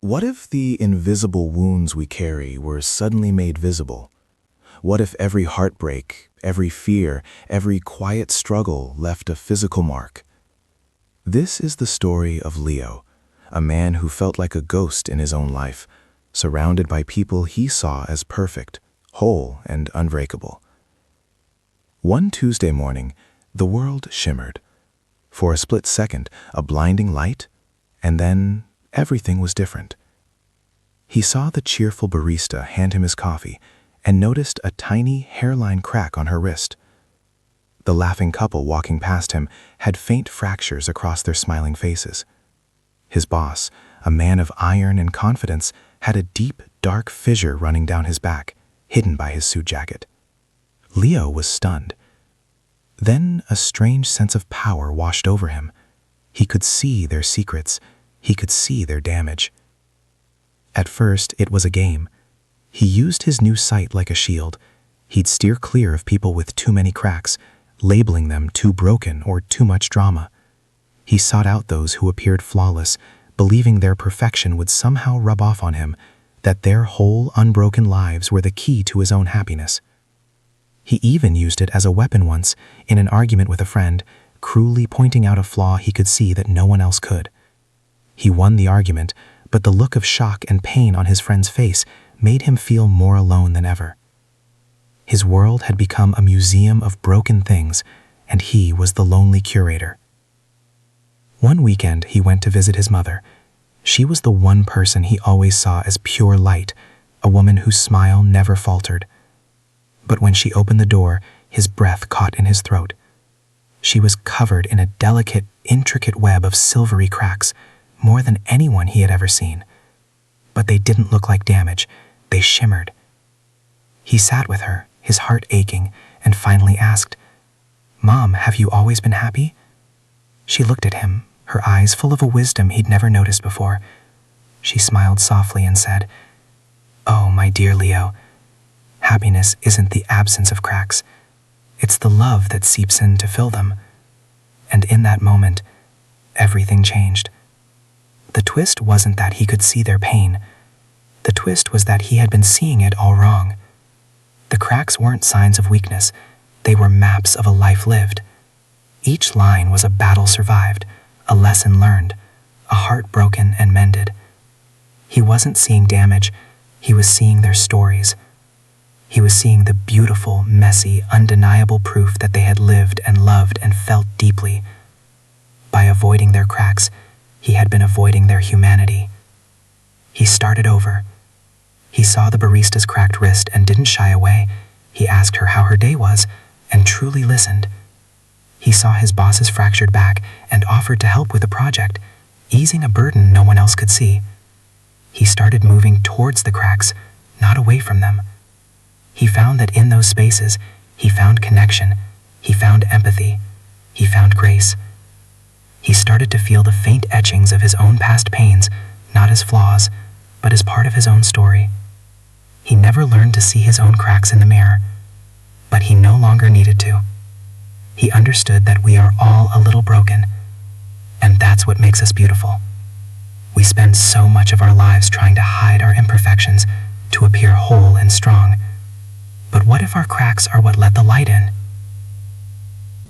What if the invisible wounds we carry were suddenly made visible? What if every heartbreak, every fear, every quiet struggle left a physical mark? This is the story of Leo, a man who felt like a ghost in his own life, surrounded by people he saw as perfect, whole, and unbreakable. One Tuesday morning, the world shimmered. For a split second, a blinding light, and then everything was different. He saw the cheerful barista hand him his coffee and noticed a tiny hairline crack on her wrist. The laughing couple walking past him had faint fractures across their smiling faces. His boss, a man of iron and confidence, had a deep, dark fissure running down his back, hidden by his suit jacket. Leo was stunned. Then a strange sense of power washed over him. He could see their secrets. He could see their damage. At first, it was a game. He used his new sight like a shield. He'd steer clear of people with too many cracks, labeling them too broken or too much drama. He sought out those who appeared flawless, believing their perfection would somehow rub off on him, that their whole, unbroken lives were the key to his own happiness. He even used it as a weapon once, in an argument with a friend, cruelly pointing out a flaw he could see that no one else could. He won the argument, but the look of shock and pain on his friend's face made him feel more alone than ever. His world had become a museum of broken things, and he was the lonely curator. One weekend, he went to visit his mother. She was the one person he always saw as pure light, a woman whose smile never faltered. But when she opened the door, his breath caught in his throat. She was covered in a delicate, intricate web of silvery cracks, more than anyone he had ever seen. But they didn't look like damage. They shimmered. He sat with her, his heart aching, and finally asked, "Mom, have you always been happy?" She looked at him, her eyes full of a wisdom he'd never noticed before. She smiled softly and said, "Oh, my dear Leo, happiness isn't the absence of cracks. It's the love that seeps in to fill them." And in that moment, everything changed. The twist wasn't that he could see their pain. The twist was that he had been seeing it all wrong. The cracks weren't signs of weakness. They were maps of a life lived. Each line was a battle survived, a lesson learned, a heart broken and mended. He wasn't seeing damage. He was seeing their stories. He was seeing the beautiful, messy, undeniable proof that they had lived and loved and felt deeply. By avoiding their cracks, he had been avoiding their humanity. He started over. He saw the barista's cracked wrist and didn't shy away. He asked her how her day was and truly listened. He saw his boss's fractured back and offered to help with the project, easing a burden no one else could see. He started moving towards the cracks, not away from them. He found that in those spaces, he found connection, he found empathy, he found grace. He started to feel the faint etchings of his own past pains, not as flaws, but as part of his own story. He never learned to see his own cracks in the mirror, but he no longer needed to. He understood that we are all a little broken, and that's what makes us beautiful. We spend so much of our lives trying to hide our imperfections, to appear whole and strong. But what if our cracks are what let the light in?